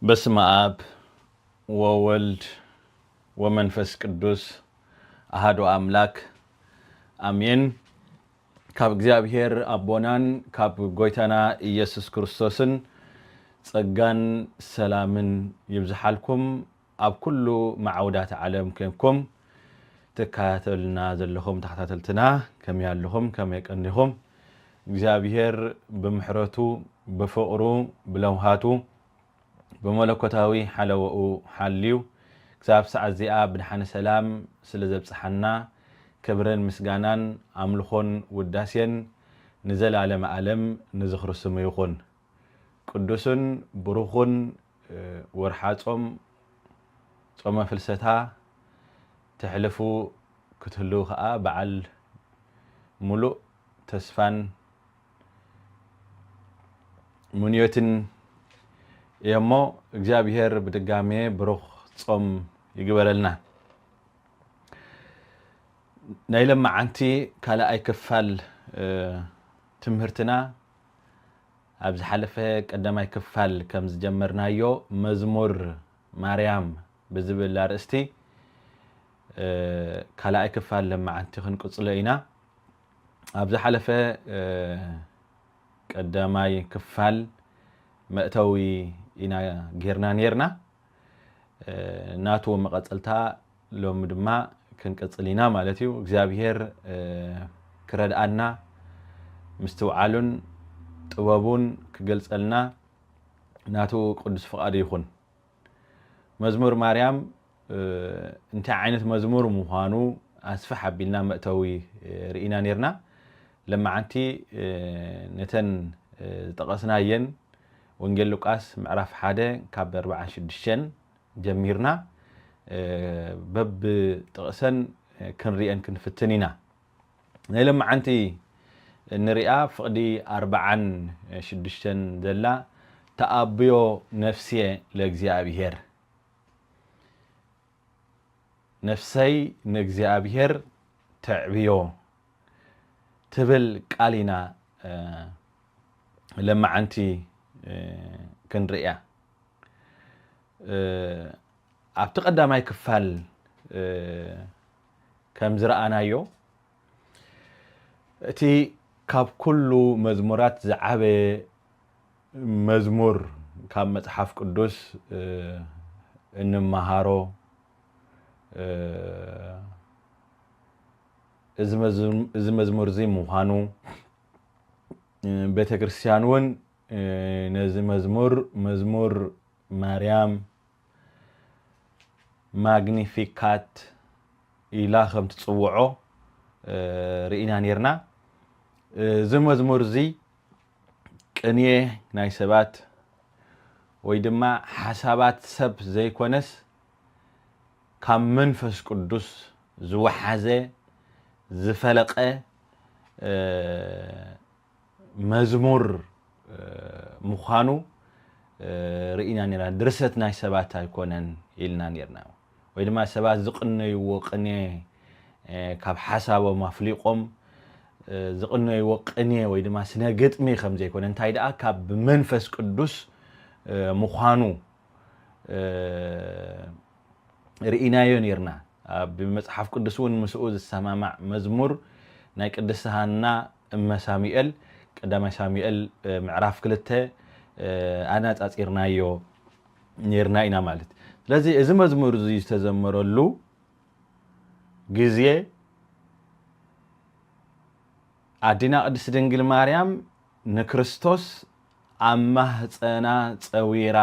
በስመ አብ ወወልድ ወመንፈስ ቅዱስ አሐዱ አምላክ አሜን። ካብ እግዚአብሔር አቦናን ካብ ጎይታና ኢየሱስ ክርስቶስን ጸጋን ሰላምን ይብዝሓልኩም ኣብ ኩሉ ማዕውዳት ዓለም ከንኩም ተካተልና ዘለኹም ተከታተልትና ከም ያለኹም ከም የቀንኹም እግዚአብሔር ብምሕረቱ በፍቅሩ ብለውሃቱ በመለኮታዊ ሓለወኡ ሓልዩ ክሳብ ሰዓት እዚኣ ብድሓነ ሰላም ስለ ዘብፅሓና ክብርን ምስጋናን ኣምልኾን ውዳሴን ንዘላለም ዓለም ንዝኽርስሙ ይኹን። ቅዱስን ብሩኽን ወርሓ ጾመ ፍልሰታ ተሕልፉ ክትህልው ከዓ በዓል ሙሉእ ተስፋን ሙንዮትን የሞ እግዚአብሔር በድጋሜ ብሩኽ ጾም ይግበረልና። ናይ ለማዓንቲ ካልኣይ ክፋል ትምህርትና ኣብ ዝሓለፈ ቀዳማይ ክፋል ከም ዝጀመርናዮ መዝሙር ማርያም ብዝብል ኣርእስቲ ካልኣይ ክፋል ለማዓንቲ ክንቅጽሎ ኢና። ኣብ ዝሓለፈ ቀዳማይ ክፋል መእተዊ ኢና ጌርና ነርና ናቱ መቀጽልታ ሎሚ ድማ ክንቀጽል ኢና ማለት እዩ። እግዚአብሔር ክረድአና ምስትውዓሉን ጥበቡን ክገልጸልና ናቱ ቅዱስ ፍቃዱ ይኹን። መዝሙር ማርያም እንታይ ዓይነት መዝሙር ምዃኑ ኣስፋሕ ኣቢልና መእተዊ ርኢና ነርና። ለማዓንቲ ነተን ዝጠቐስናየን ወንጌል ሉቃስ ምዕራፍ 1 ካብ 46 ጀሚርና በብ ጥቕሰን ክንሪአን ክንፍትን ኢና። ናይ ለማዓንቲ ንሪኣ ፍቕዲ 46 ዘላ ተኣብዮ ነፍስየ ለእግዚአብሔር ነፍሰይ ንእግዚአብሔር ተዕብዮ ትብል ቃል ኢና ለማዓንቲ ክንሪያ። ኣብቲ ቀዳማይ ክፋል ከም ዝረኣናዮ እቲ ካብ ኩሉ መዝሙራት ዝዓበየ መዝሙር ካብ መጽሓፍ ቅዱስ እንመሃሮ እዚ መዝሙር እዚ ምዃኑ ቤተ ክርስቲያን እውን ነዚ መዝሙር ማርያም ማግኒፊካት ኢላ ከም ትጽውዖ ርኢና ነርና። እዚ መዝሙር እዚ ቅንየ ናይ ሰባት ወይ ድማ ሓሳባት ሰብ ዘይኮነስ ካብ መንፈስ ቅዱስ ዝወሓዘ ዝፈለቀ መዝሙር ምዃኑ ርኢና ነርና። ድርሰት ናይ ሰባት ኣይኮነን ኢልና ነርና። ወይ ድማ ሰባት ዝቕነይዎ ቅኔ ካብ ሓሳቦም ኣፍሊቆም ዝቕነይዎ ቅኔ ወይ ድማ ስነ ገጥሚ ከም ዘይኮነ እንታይ ደኣ ካብ መንፈስ ቅዱስ ምዃኑ ርኢናዮ ነርና። ኣብ መጽሓፍ ቅዱስ እውን ምስኡ ዝሰማማዕ መዝሙር ናይ ቅድስት ሃና እመ ሳሙኤል ቀዳማይ ሳሙኤል ምዕራፍ 2 ኣነጻጺርናዮ ነርና ኢና ማለት። ስለዚ እዚ መዝሙር እዚ ዝተዘመረሉ ግዜ ኣዲና ቅድስት ድንግል ማርያም ንክርስቶስ ኣብ ማህፀና ፀዊራ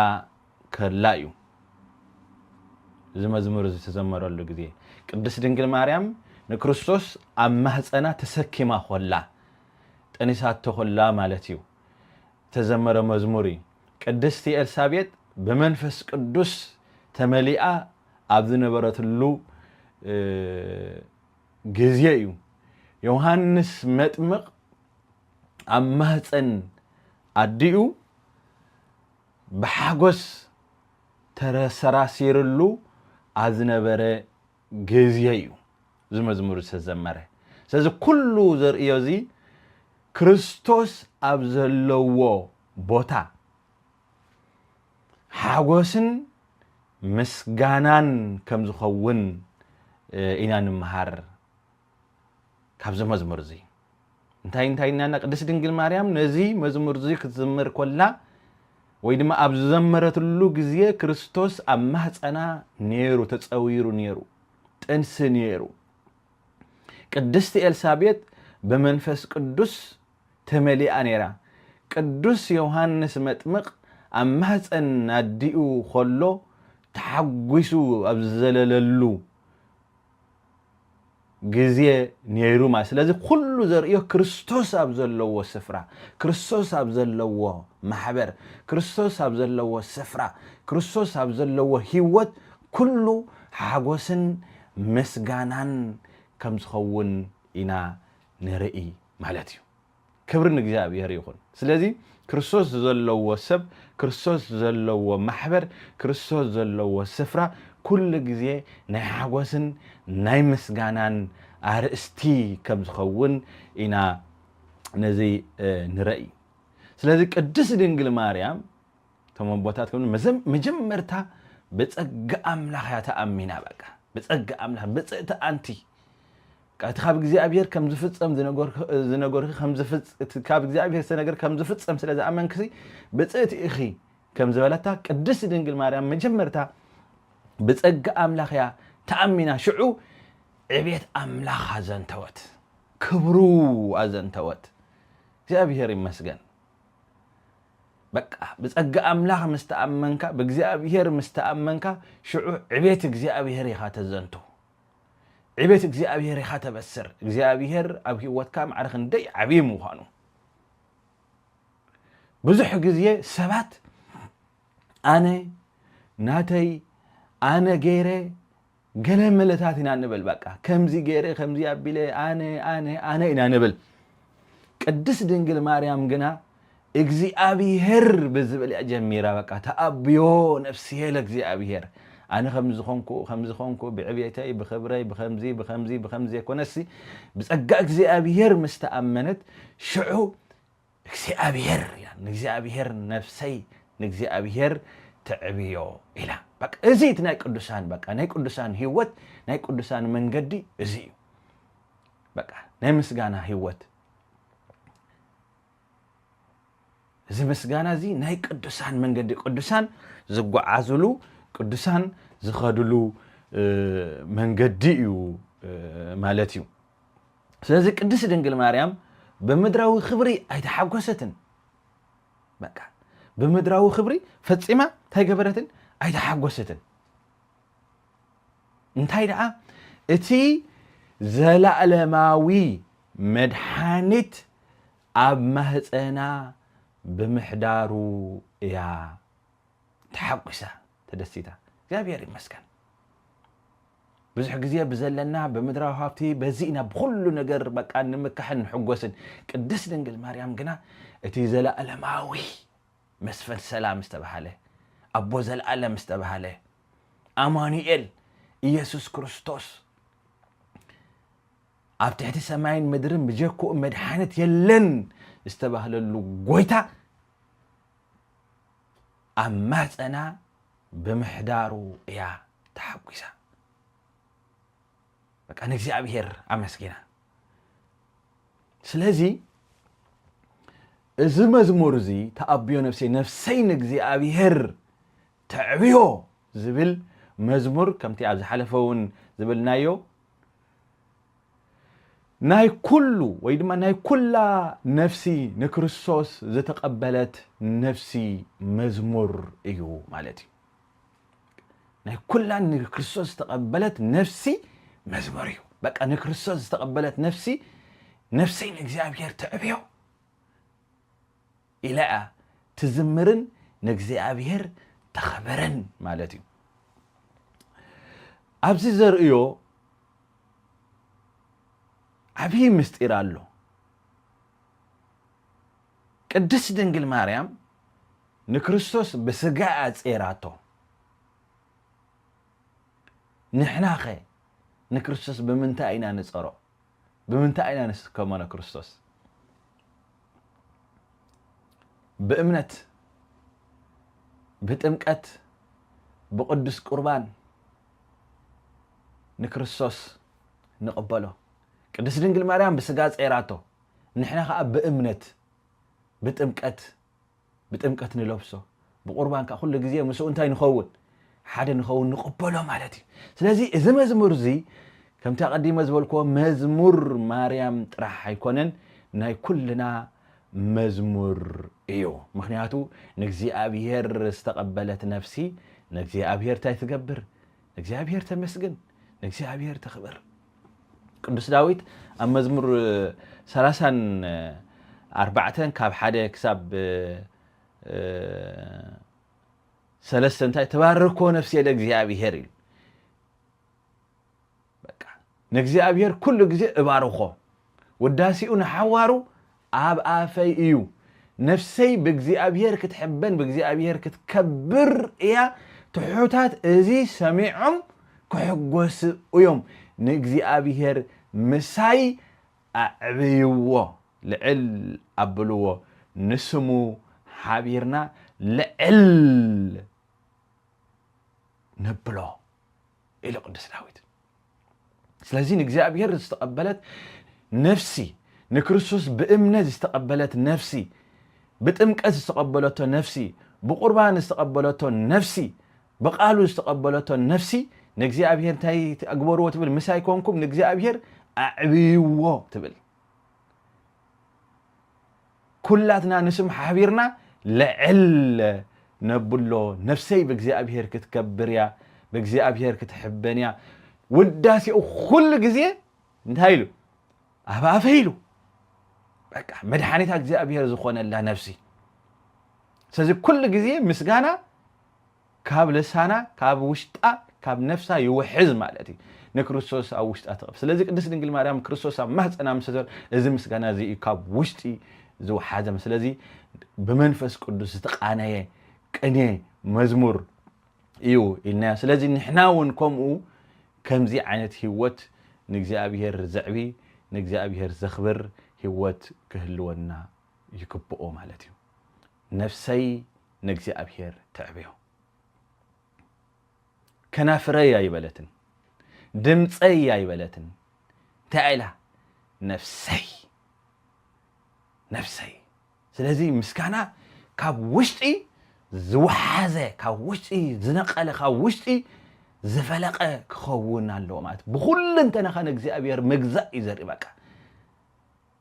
ከላ እዩ። እዚ መዝሙር እዚ ዝተዘመረሉ ግዜ ቅድስት ድንግል ማርያም ንክርስቶስ ኣብ ማህፀና ተሰኪማ ኮላ ጠኒሳቶ ኮላ ማለት እዩ ተዘመረ መዝሙር እዩ። ቅድስቲ ኤልሳቤጥ በመንፈስ ቅዱስ ተመሊኣ ኣብ ዝነበረትሉ ግዜ እዩ። ዮሐንስ መጥምቕ ኣብ ማህፀን ኣዲኡ ብሓጎስ ተሰራሲርሉ ኣብ ዝነበረ ግዜ እዩ እዚ መዝሙር ዝተዘመረ። ስለዚ ኩሉ ዘርእዮ እዚ ክርስቶስ ኣብ ዘለዎ ቦታ ሓጎስን ምስጋናን ከም ዝኸውን ኢና ንምሃር ካብዚ መዝሙር እዚ እንታይ እናና ቅድስት ድንግል ማርያም ነዚ መዝሙር እዚ ክትዝምር ኮላ ወይ ድማ ኣብ ዘመረትሉ ግዜ ክርስቶስ ኣብ ማህፀና ነይሩ ተፀዊሩ ነይሩ ጥንሲ ነይሩ ቅድስት ኤልሳቤጥ በመንፈስ ቅዱስ ተመሊኣ ነይራ ቅዱስ ዮሐንስ መጥምቕ ኣብ ማህፀን ኣዲኡ ኮሎ ተሓጒሱ ኣብ ዘለለሉ ግዜ ነይሩ ማለት ስለዚ ኩሉ ዘርእዮ ክርስቶስ ኣብ ዘለዎ ስፍራ ክርስቶስ ኣብ ዘለዎ ማሕበር ክርስቶስ ኣብ ዘለዎ ስፍራ ክርስቶስ ኣብ ዘለዎ ህይወት ኩሉ ሓጎስን ምስጋናን ከም ዝኸውን ኢና ንርኢ ማለት እዩ ክብሪ ንእግዚአብሔር ይኹን ስለዚ ክርስቶስ ዘለዎ ሰብ ክርስቶስ ዘለዎ ማሕበር ክርስቶስ ዘለዎ ስፍራ ኩሉ ግዜ ናይ ሓጎስን ናይ ምስጋናን ኣርእስቲ ከም ዝኸውን ኢና ነዚ ንርኢ ስለዚ ቅድስት ድንግል ማርያም ተመቦታት ከም መጀመርታ በጸጋ ኣምላኽ ተኣሚና በቃ በጸጋ ኣምላኽ በጽእቲ ኣንቲ ካብ እግዚአብሔር ከም ዝፍጸም ዝነገርክ ከም ዝፍጸም ካብ እግዚአብሔር ዝነገር ከም ዝፍጸም ስለዚ ኣመንክሲ በጽእቲ እኺ ከም ዝበለታ ቅድስት ድንግል ማርያም መጀመርታ በጸጋ ኣምላኽ ተኣሚና ሽዑ ዕቤት ኣምላኽ ኣዘንተወት ክብሩ ኣዘንተወት እግዚአብሔር ይመስገን በቃ በጸጋ ኣምላኽ ምስተኣመንካ በእግዚአብሔር ምስተኣመንካ ሽዑ ዕቤት እግዚአብሔር ኢኻ ተዘንቱ ዕቤት እግዚአብሔር ኢኻ ተበስር እግዚአብሔር ኣብ ህይወትካ ማዕረኽ እንደይ ዓብይ ምዃኑ ብዙሕ ግዜ ሰባት ኣነ ናተይ ኣነ ገይረ ገለ መለታት ኢና ንብል በቃ ከምዚ ገይረ ከምዚ ኣቢለ ኣነ ኢና ንብል ቅድስት ድንግል ማርያም ግና እግዚአብሔር ብዝብል ጀሚራ በቃ ተኣብዮ ነፍስየ ለእግዚአብሔር ኣነ ከምዚ ኾንኩ ብዕብየተይ ብኽብረይ ብኸምዚ ኮነሲ ብጸጋ እግዚአብሔር ምስተኣመነት ሽዑ እግዚአብሔር ንእግዚአብሔር ነፍሰይ ንእግዚአብሔር ተዕብዮ ኢላ በቃ እዚ ናይ ቅዱሳን በቃ ናይ ቅዱሳን ህይወት ናይ ቅዱሳን መንገዲ እዚ በቃ ናይ ምስጋና ህይወት እዚ ምስጋና እዚ ናይ ቅዱሳን መንገዲ ቅዱሳን ዝጓዓዝሉ ቅዱሳን ዝኸድሉ መንገዲ እዩ ማለት እዩ ስለዚ ቅድስት ድንግል ማርያም በምድራዊ ክብሪ ኣይተሓጎሰትን በቃ በምድራዊ ክብሪ ፈጺማ እንታይ ገበረትን ኣይተሓጎሰትን እንታይ ደኣ እቲ ዘለዓለማዊ መድሓኒት ኣብ ማህፀና ብምሕዳሩ እያ ተሓጒሳ ተደሲታ እግዚአብሔር ይመስገን ብዙሕ ግዜ ብዘለና በምድራዊ ሃብቲ በዚእና ብኩሉ ነገር በቃ ንምካሕን ሕጎስን ቅድስት ድንግል ማርያም ግና እቲ ዘለዓለማዊ መስፈን ሰላም ዝተባሃለ ኣቦ ዘለዓለም ዝተባሃለ ኣማኑኤል ኢየሱስ ክርስቶስ ኣብ ትሕቲ ሰማይን ምድርን ብጀክኡ መድሓኒት የለን ዝተባህለሉ ጎይታ ኣብ ማህፀና ብምሕዳሩ እያ ተሓጒሳ በቃ ንእግዚአብሔር ኣመስጊና ስለዚ እዚ መዝሙር እዚ ተኣብዮ ነፍሰይ ንእግዚአብሔር ተዕብዮ ዝብል መዝሙር ከምቲ ኣብ ዝሓለፈ እውን ዝብልናዮ ናይ ኩሉ ወይ ድማ ናይ ኩላ ነፍሲ ንክርስቶስ ዝተቀበለት ነፍሲ መዝሙር እዩ ማለት እዩ ናይ ኩላ ንክርስቶስ ዝተቀበለት ነፍሲ መዝሙር እዩ በቃ ንክርስቶስ ዝተቀበለት ነፍሲ ነፍሰይ ንእግዚአብሔር ተዕብዮ ኢላ ትዝምርን ንእግዚአብሔር ተኸበረን ማለት እዩ ኣብዚ ዘርእዮ ዓብይ ምስጢር ኣሎ ቅድስት ድንግል ማርያም ንክርስቶስ ብስጋ ኣፄራቶ ንሕናኸ ንክርስቶስ ብምንታይ ኢና ንፀሮ ብምንታይ ኢና ንስከሞ ክርስቶስ بأمنة بتمكت بقدس قربان نكريستوس نقبله قدس دنجل مريم بسغاص ايراتو نحنا خا بامنت بتمكت نلبسو بقربان كا كل غزيه مسو انتاي نخون حدا نخون نقبله مالتي سلازي اذا مزمور زي كم تقديم زبلكو مزمور مريم طرح يكونن ناي كلنا مزمور ايو مخنياتو نغزي ابيهر استقبلت نفسي نغزي ابيهر تاي تغبر نغزي ابيهر تمسجن نغزي ابيهر تخبر قدوس داويد مزمور 34 كاب حدا كساب سلسة انتاي تباركو نفسي لغزي ابيهر بقى نغزي ابيهر كل غزي ابارخو وداسيو نحوارو اب افي ايو نفسي بغزي ابيهر كتحبن بغزي ابيهر كتكبر يا تحوتات ازي سميعهم كحغوس يوم نغزي ابيهر مساي اعبيو لعل ابلو نسمو حبيرنا لعل نبلو الى قدس داويد سلازي نغزي ابيهر استقبلت نفسي نكريستوس بامنه استقبلت نفسي بتمقت استقبلته نفسي بقربان استقبلته نفسي بقالو استقبلته نفسي نغزي ابيهر تاي اغبرو تبل مساي كونكم نغزي ابيهر اعبيو تبل كلاتنا نسم حبيرنا لعل نبلو نفسي بغزي ابيهر كتكبريا بغزي ابيهر كتحبنيا وداسي كل غزي انتايلو ابا فيلو بقى مدحانيت غزي ابيهر زخون الله نفسي سلازي كل غزي مسغانا كاب لسانا كاب وشطا كاب نفسا يوحز مالتي نكريستوس او وشطا تقف سلازي قدس دنجل مريم كريستوس مهصنا مسدر ازي مسغانا زي كاب وشطي زو حاجه سلازي بمنفس قدس تقانيه قني مزمور ايو إلنا سلازي نحناون كومو كمزي عينت هيوت نغزي ابيهر زعبي نغزي ابيهر زخبر هيوت كهلونا يكبؤو مالتي نفسي نغزي ابيهر تعبيو كنافريا يبلتن دمصي يبلتن تعالى نفسي سلازي مسكانا كاب وشتي زوحازه كاب وشتي زنقله كاب وشتي زفلقه كخون الله مات بكل انتنا خا نغزي ابيهر مغزا يزري بقى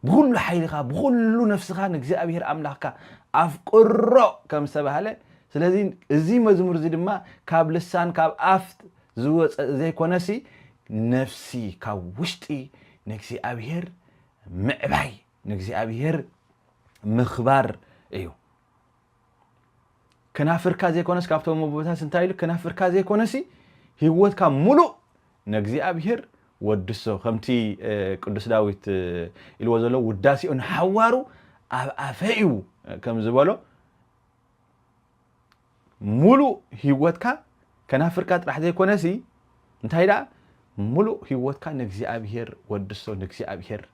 بكل حيلك بكل نفسك نغزي ابيهر املاكا افقرو كم سبهله سلازي ازي مزمور زي دما كاب لسان كاب افت زوص زي كونسي نفسي كاب وشتي نغزي ابيهر معباي نغزي ابيهر مخبار ايو كنافركا زي كونس كابتو مبوتا سنتايل كنافركا زي كونسي هيوتكا مولو نغزي ابيهر ودسو خمتي قدس داويت الوزلو وداسي ان حوارو افايو كم زبالو مولو هيوتكا كنافركا طرح زي كونسي انتايدا مولو هيوتكا نغزي ابيهر ودسو نغزي ابيهر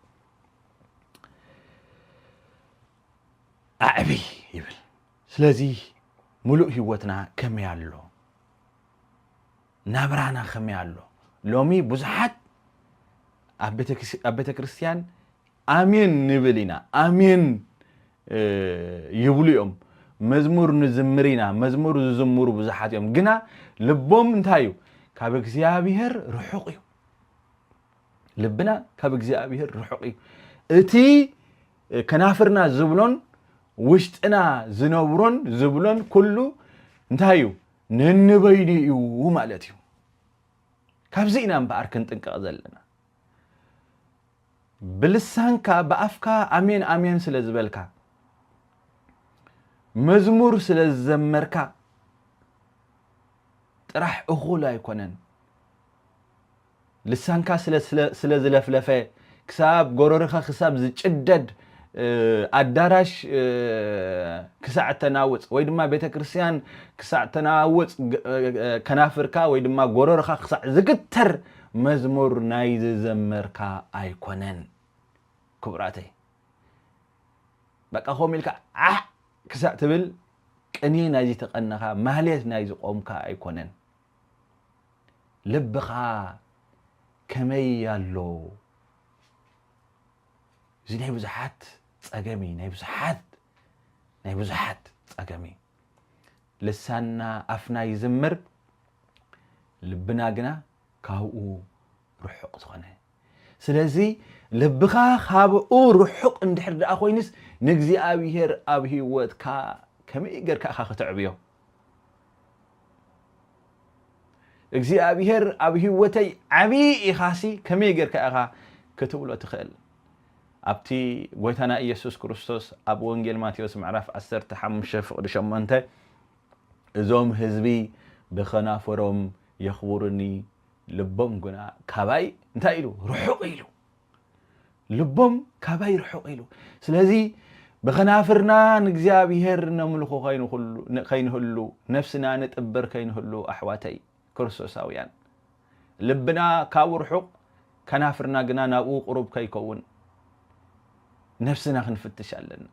أعبي يبل سلازي ملؤ هيوتنا كم يالو نابرانا خم يالو لومي بزحات أبيت كريستيان آمين نبلينا آمين يبليهم مزمور نزمرينا مزمور زمور بزحات يوم جنا لبوم انتايو كابك زيابيهر رحقيو لبنا كابك زيابيهر رحقيو اتي كنافرنا زبلون وشتنا زنورون زبلون كله انتهيو ننبيديو مالتيو كابزينا مباركن طنقق زلنا بلسانكا بافكا امين امين سلازبلكا مزمور سلازمركا طرح اخولا يكونن لسانكا سلازلفلفه كساب غورورخا حساب زچدد አዳራሽ ክሳዕ ተናውጽ ወይ ድማ ቤተ ክርስቲያን ክሳዕ ተናውጽ ከናፍርካ ወይ ድማ ጎረርካ ክሳዕ ዝግተር መዝሙር ናይ ዘመርካ ኣይኮነን ክብራተይ በቃ ሆሚልካ ክሳዕ ትብል ቅኔ ናይዚ ተቐነኻ ማህሌት ናይዚ ቆምካ ኣይኮነን ልብኻ ከመይ ያሎ እዚ ናይ ብዙሓት ፀገሚ ናይ ብዙሓት ፀገሚ ልሳና ኣፍና ይዝምር ልብና ግና ካብኡ ርሑቕ ዝኾነ ስለዚ ልብኻ ካብኡ ርሑቕ እንድሕር ደኣ ኮይንስ ንእግዚአብሔር ኣብ ህይወትካ ከመይ ጌርካ ኢኻ ክትዕብዮ እግዚአብሔር ኣብ ህይወተይ ዓብይ ኢኻሲ ከመይ ጌርካ ኢኻ ክትብሎ ትኽእል ኣብቲ ጎይታና ኢየሱስ ክርስቶስ ኣብ ወንጌል ማቴዎስ ምዕራፍ 15:8 እዞም ህዝቢ ብኸናፈሮም የኽብሩኒ ልቦም ግና ካባይ እንታይ ኢሉ ርሑቕ ኢሉ ልቦም ካባይ ርሑቕ ኢሉ ስለዚ ብኸናፍርና ንእግዚአብሔር ነምልኾ ከይንህሉ ነፍስና ንጥብር ከይንህሉ ኣሕዋተይ ክርስቶሳውያን ልብና ካብኡ ርሑቕ ከናፍርና ግና ናብኡ ቁሩብ ከይከውን ነፍስና ክንፍትሽ ኣለና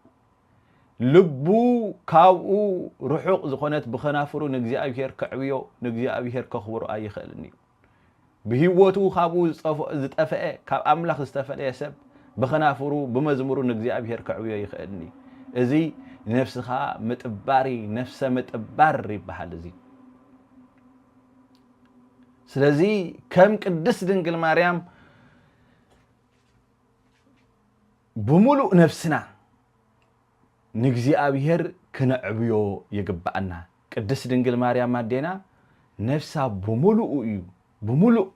ልቡ ካብኡ ርሑቕ ዝኾነት ብኸናፍሩ ንእግዚአብሔር ከዕብዮ ንእግዚአብሔር ከኽብሮ ኣይኽእልን እዩ ብህይወቱ ካብኡ ዝጠፍአ ካብ ኣምላኽ ዝተፈለየ ሰብ ብኸናፍሩ ብመዝሙሩ ንእግዚአብሔር ከዕብዮ ይኽእልን እዩ እዚ ነፍስኻ ምጥባሪ ነፍሰ ምጥባር ይበሃል እዚ ስለዚ ከም ቅድስት ድንግል ማርያም بملؤ نفسنا نجزيابير كنعبيو يقبأنا قدس دنجل مريم مادينا نفسها بملؤ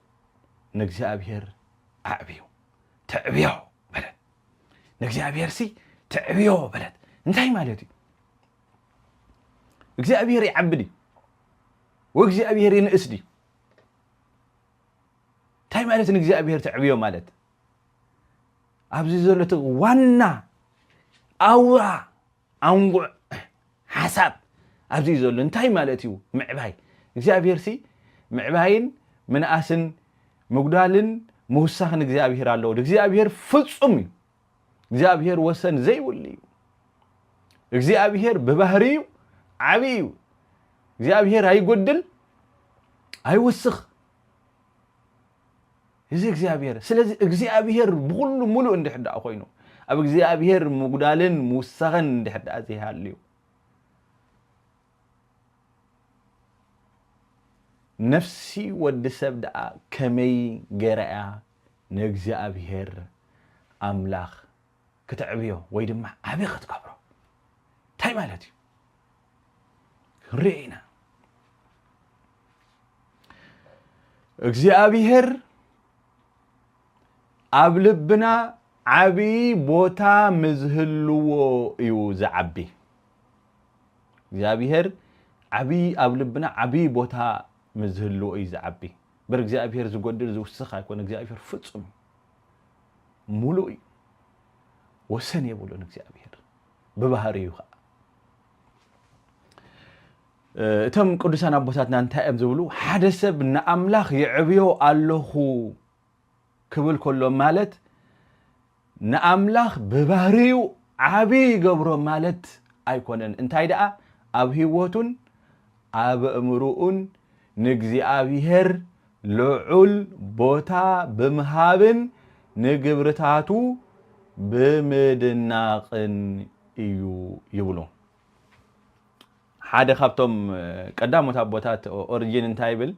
نجزيابير أعبيو تعبيو بلد نجزيابير سي تعبيو بلد انتهي مالتي نجزيابير يعبدي وجزيابير ينقسدي انتهي مالتي نجزيابير تعبيو مالت أبزي زولت وانا أورا أنقع حساب أبزي زول انتهي مالتيو معباي እግዚአብሔር سي معباين من أسن مقدالن موسخن እግዚአብሔር አለው እግዚአብሔር ፍጹም እዩ እግዚአብሔር ወሰን ዘይውልዩ እግዚአብሔር በባህሪው ዓቢዩ እግዚአብሔር አይጎድል አይወስኽ እዚ እግዚአብሔር ስለዚህ እግዚአብሔር ብኩሉ ሙሉ እንድሕዳ ኮይኑ ኣብ እግዚአብሔር ሙጉዳልን ሙሳኸን እንድሕዳ ዘይሃልዩ ነፍሲ ወዲ ሰብ ደኣ ከመይ ገረያ ንእግዚአብሔር ኣምላኽ ክትዕብዮ ወይ ድማ ዓብይ ክትገብሮ እንታይ ማለት እዩ ርኢና እግዚአብሔር ኣብ ልብና ዓብይ ቦታ ምዝህልዎ እዩ ዝዓቢ እግዚአብሔር ዓብይ ኣብ ልብና ዓብይ ቦታ ምዝህልዎ እዩ ዝዓቢ በር እግዚአብሔር ዝጎድል ዝውስኽ ኣይኮነ እግዚአብሔር ፍጹም ሙሉእ እዩ ወሰን የብሉን እግዚአብሔር ብባህሪኡ ኸ እቶም ቅዱሳን ኣቦታትና እንታይ እዮም ዝብሉ ሓደ ሰብ ንኣምላኽ ይዕብዮ ኣለኹ ክብል ከሎ ማለት ንኣምላኽ ብባህሪኡ ዓብይ ገብሮ ማለት ኣይኮነን እንታይ ደኣ ኣብ ህይወቱን ኣብ እምሩኡን ንእግዚአብሔር ልዑል ቦታ ብምሃብን ንግብርታቱ ብምድናቕን እዩ ይብሉ ሓደ ካብቶም ቀዳሞት ኣቦታት ኦሪጅን እንታይ ይብል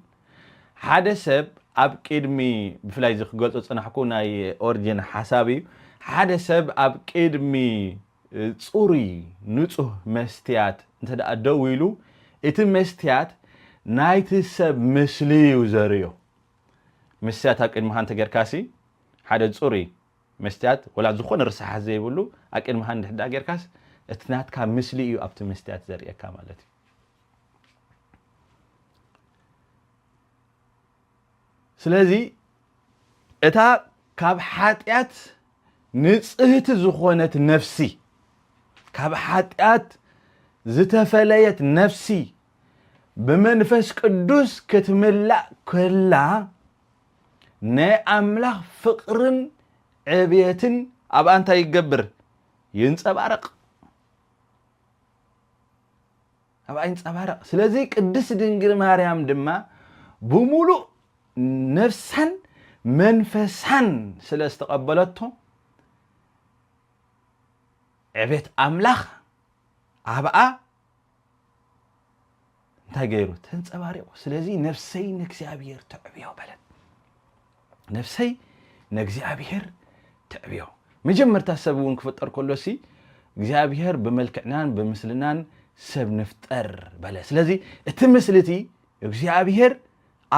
ሓደ ሰብ ኣብ ቅድሚ ብፍላይ ዝገልጾ ጽናሕኩ ናይ ኦሪጅን ሓሳብ እዩ ሓደ ሰብ ኣብ ቅድሚ ጽሩይ ንጹህ መስትያት እንተደኣ ደው ኢሉ እቲ መስትያት ናይቲ ሰብ ምስሊ እዩ ዘርዮ መስትያት ኣብ ቅድሚኻ እንተጌርካሲ ሓደ ጽሩይ መስትያት ወላ ዝኾነ ርስሓት ዘይብሉ ኣብ ቅድሚኻ እንድሕዳ ጌርካስ እቲ ናትካ ምስሊ እዩ ኣብቲ መስትያት ዘርእየካ ማለት እዩ ስለዚ እታ ካብ ሓጢአት ንጽህቲ ዝኾነት ነፍሲ ካብ ሓጢአት ዝተፈለየት ነፍሲ ብመንፈስ ቅዱስ ክትምላእ ከላ ናይ ኣምላኽ ፍቕርን ዕብየትን ኣብ ኣንታ ይገብር ይንጸባረቕ أبعين صبارق سلازي قدس دنجل مريم دما بمولو نفسن منفسن سلاستقبلته عبيت أملاخ أبقى تغيرو تنصبارق سلازي نفسي نكسيابير تعبيو بلد نفسي نكسيابير تعبيو مجمر تحسبون كفتر كله سي እግዚአብሔር በመልክዕናን በምስልናን ሰብ ነፍጠር በለ ስለዚህ እትምስልቲ እግዚአብሔር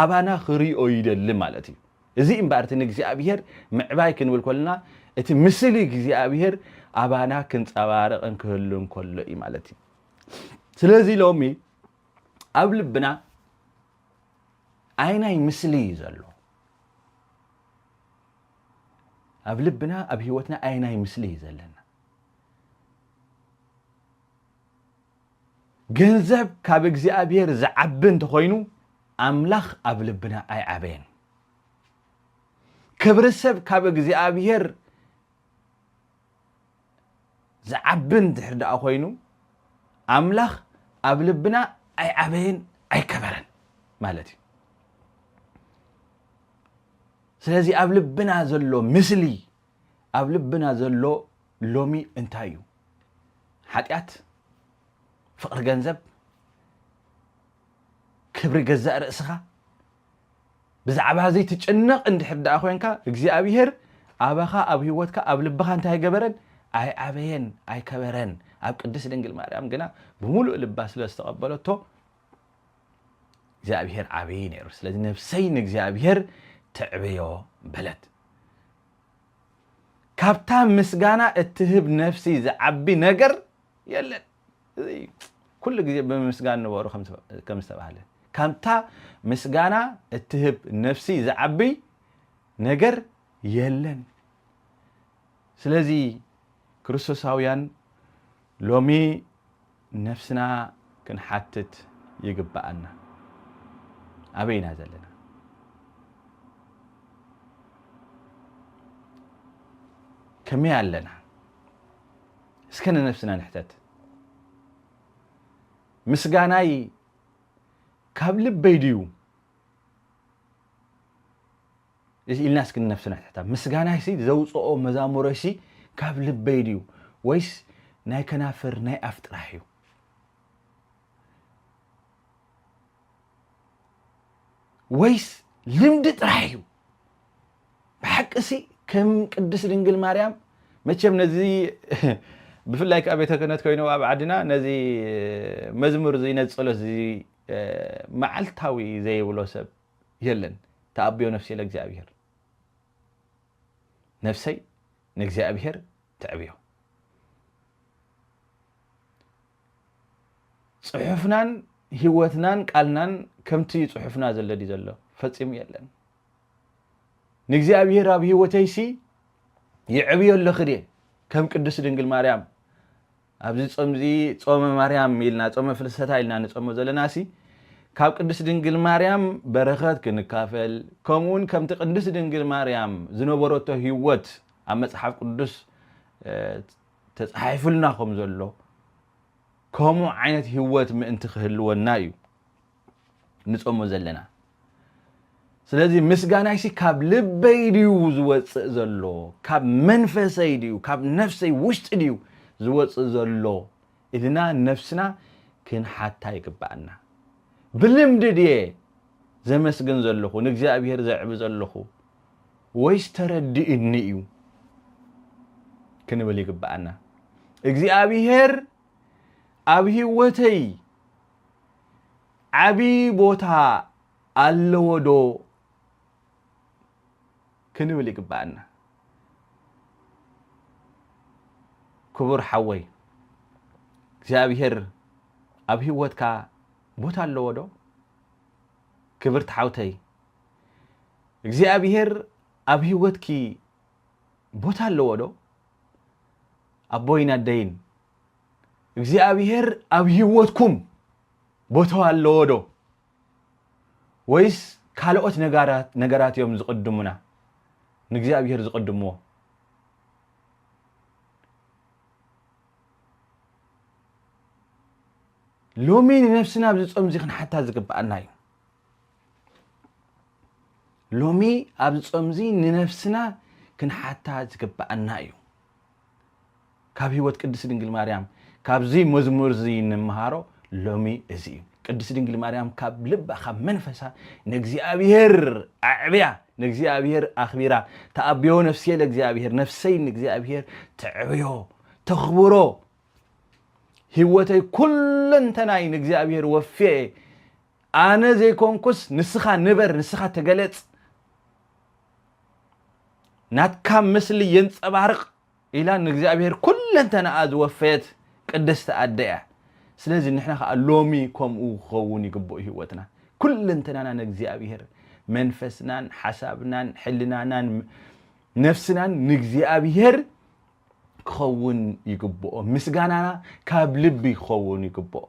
አባና ኽሪኦ ይደል ማለት እዩ እዚ እምባርትን እግዚአብሔር ምዕባይ ክንብል ኮልና እቲ ምስሊ እግዚአብሔር አባና ክንጸባረቅን ክህሉን ኮሎ ኢ ማለት እዩ ስለዚህ ሎሚ ኣብ ልብና አይናይ ምስሊ ዘሎ ኣብ ልብና ኣብ ህይወትና አይናይ ምስሊ ዘለና ገንዘብ ካብ እግዚአብሔር ዝዓብን ተኾይኑ አምላኽ ኣብ ልብና ኣይዓበየን ክብረሰብ ካብ እግዚአብሔር ዝዓብን ድሕርዳ ኮይኑ አምላኽ ኣብ ልብና ኣይዓበየን ኣይከበረን ማለት እዩ ስለዚ ኣብ ልብና ዘሎ ምስሊ ኣብ ልብና ዘሎ ሎሚ እንታይ እዩ ኃጢአት ፍቅር ገንዘብ ክብሪ ገዛእ ርእስኻ ብዛዕባ ዘይ ትጭነቕ እንድሕር ደኣ ኮይንካ እግዚአብሔር ኣባኻ ኣብ ህይወትካ ኣብ ልብኻ እንታይ ገበረን ኣይዓበየን ኣይከበረን ኣብ ቅድስት ድንግል ማርያም ግና ብሙሉእ ልባ ስለ ዝተቐበለቶ እግዚአብሔር ዓብይ ነይሩ ስለዚ ነፍሰይ ንእግዚአብሔር ትዕብዮ በለት ካብታ ምስጋና እትህብ ነፍሲ ዝዓቢ ነገር የለን كل جزء بمسجان نوارو كم استبعله كمتا مسجانا اتهب نفسي زعبي نجر يلن سلازي كريستوساويان لومي نفسنا كن حتت يقبأنا أبينا زلنا كم يعلنا اسكن نفسنا نحتت مسجاناي كاب لبي ديو الناس كن نفسنا تحت مسجاناي سي زوصو مزامورشي كاب لبي ديو ويس ناي كنافر ناي افتراحيو ويس لمد طراحيو بحق سي كم قدس دنجل مريم مچم نزي بفلايك أبيتها كانت كوينو أبعدنا نزي مزمور زي نزلوا زي معلتاوي زي ولوسب يلن تأبيو نفسي لإግዚአብሔር نفسي نإግዚአብሔር تعبيو صحفنان هيوتنان قالنان كمتي صحفنا زلدي زلو فصيم يلن نإግዚአብሔር أب هيوتيسي يعبيو لخدي كم قدس دنجل مريم أبزي صومزي صوم مريم يلنا صوم فلسطة يلنا نصوم زلناسي كاب قدس دنجل مريم بركات كنكافل كمون كم تقدس دنجل مريم زنوبروتو هيوت أما صحاب قدس تصحيفلنا خم زلو كمو عينت هيوت من انتخلو النايو نصوم زلنا ስለዚህ ምስጋናይሲ ካብ ልበይ ድዩ ዝወፅእ ዘሎ ካብ መንፈሰይ ድዩ ካብ ነፍሰይ ውሽጢ ድዩ ዝወፅእ ዘሎ ኢልና ነፍስና ክንሓታ ይግባአና ብልምድ ድየ ዘመስግን ዘለኹ ንእግዚአብሔር ዘዕብ ዘለኹ ወይስ ተረዲእኒ እዩ ክንብል ይግባአና እግዚአብሔር ኣብ ህይወተይ ዓብይ ቦታ ኣለዎ ዶ كنبل يقبعنا كبر حوي እግዚአብሔር ኣብ ህይወትካ ቦታ ኣለዎ ዶ ክብርት ሓውተይ እግዚአብሔር ኣብ ህይወትኪ ቦታ ኣለዎ ዶ ኣቦይና ደይን እግዚአብሔር ኣብ ህይወትኩም ቦታ ኣለዎ ዶ ወይስ ካልኦት ነገራት እዮም ዝቅድሙና ንእግዚአብሔር ዝቅድምዎ لومي نفسنا بزصوم زي حتى زقبأنا يو لومي أبزصوم زي نفسنا كن حتى زقبأنا يو كاب هيوت قدس دنجل مريم كاب زي مزمور زي نمهارو لومي ازي قدس دنجل مريم كاب لبا خاب منفسا نغزيابير اعبيا نغزيابير اخبيرا تابيو نفسي لغزيابير نفسي نغزيابير تعبيو تخبرو هيوتي كلن تناي نغزيابير وفي انا زي كونكوس نسخا نبر نسخا تغلص ناتكا مسلي ينصبارق إلى نغزيابير كلن تنا از وفيت قدست اديا ስለዚህ نحنا لومي كم خوني يقبو هيوتنا كلن تنا نغزيابير منفسنان حسابنان حلنانان نفسنان نغزيابير خون يقبو مسغانانا كاب لبي خون يقبو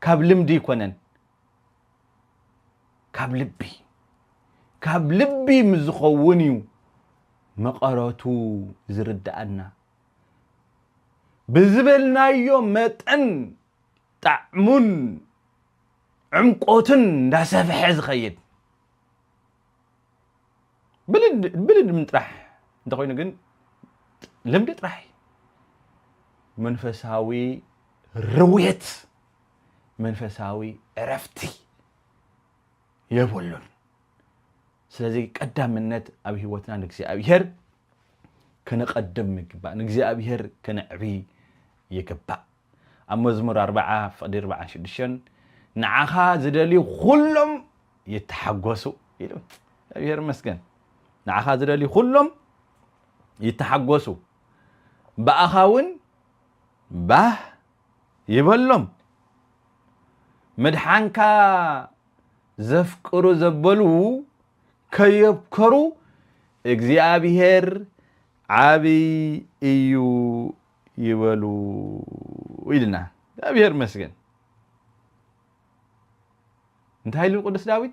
كاب لمدي كونن كاب لبي مزخونيو مقراتو زردأنا بزبلنا يوم متن طعمون عمقوتن دا سفح زخيد بلد مطرح انت خوينا كن لمد طرح منفساوي رويت منفساوي عرفتي يبولون ስለዚህ ቀዳምነት ኣብ ህይወትና ንግዚአብሔር ከነቀድም ይግባእ ንግዚአብሔር ከነዕቢ ይግባእ ኣብ መዝሙር 40:46 ንዓኻ ዝደልዩ ኩሎም ይተሓጎሱ ኢሉ እግዚአብሔር መስገን ንዓኻ ዝደልዩ ኩሎም ይተሓጎሱ በኣኻውን ባህ ይበሎም መድሓንካ ዘፍቅሩ ዘበሉ كيبكرو እግዚአብሔር عابي ايو يبلو ويلنا እግዚአብሔር መስገን انتهى له القدس داوود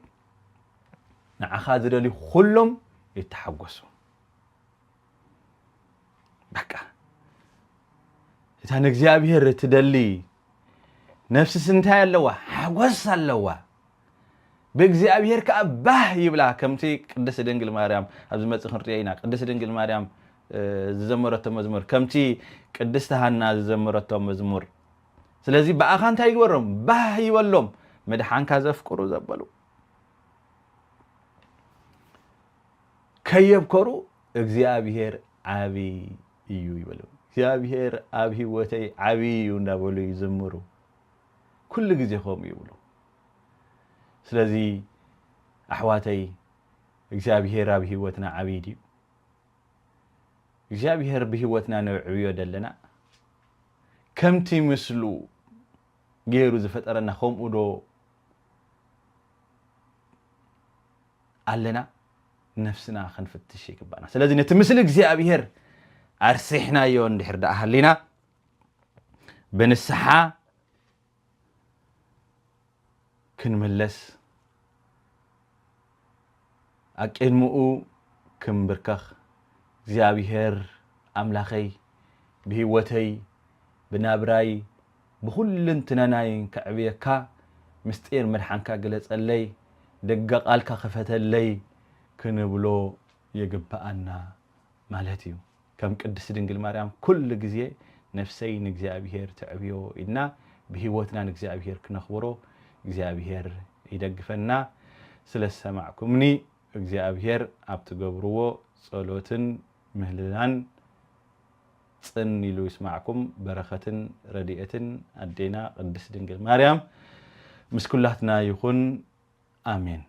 نعخا زدلي كلهم يتحقسوا بقى اذا እግዚአብሔር تدلي نفس سنتها يلوا حقوس اللوا بእግዚአብሔር ከአባህ ይብላ ከምቲ ቅድስት ድንግል ማርያም ኣብዚ መጽእ ክንርኢና ቅድስት ድንግል ማርያም ዝዘመረቶ መዝሙር ከምቲ ቅድስት ሃና ዝዘመረቶ መዝሙር ስለዚህ በአኻ እንታይ ይግበሮም ባህ ይበሎም መድሓንካ ዘፍቅሩ ዘበሉ ከየብከሩ እግዚአብሔር ዓቢ እዩ ይበሉ እግዚአብሔር ኣብ ህይወተይ ዓቢ እዩ እንዳበሉ ይዘምሩ ኩሉ ግዜ ኸም ይብሉ ስለዚህ አሕዋተይ እግዚአብሔር ኣብ ህይወትና ዓቢ እዩ እግዚአብሔር በህይወትና ነዕብዮ ደለና ከምቲ ምስሉ ገይሩ ዝፈጠረና ከምኡ ዶ ኣለና ነፍስና ክንፍትሽ ይግባና ስለዚህ ነቲ ምስሊ እግዚአብሔር አርሲሕናዮ እንድሕር ዳኣ ሃሊና በንስሓ ክንመለስ አቅድሙኡ ክንብርከኽ እግዚአብሔር አምላኸይ በህይወተይ በናብራይ በሁለንተናይ ከዕብየካ ምስጢር መድሓንካ ገለጸለይ ደገ ቃልካ ከፈተለይ ክንብሎ ይግባአና ማለት እዩ ከም ቅድስት ድንግል ማርያም ኩሉ ግዜ ነፍሰይ ንእግዚአብሔር ተዕብዮ ኢልና በህይወትና ንእግዚአብሔር ክነኽብሮ እግዚአብሔር ይደግፈና ስለሰማዕኩምኒ እግዚአብሔር ኣብትገብርዎ ጸሎትን ምህልላን ጽን ኢሉ ይስማዕኩም በረኸትን ረድኤትን ኣዴና ቅድስት ድንግል ማርያም ምስ ኩላትና ይኹን አሜን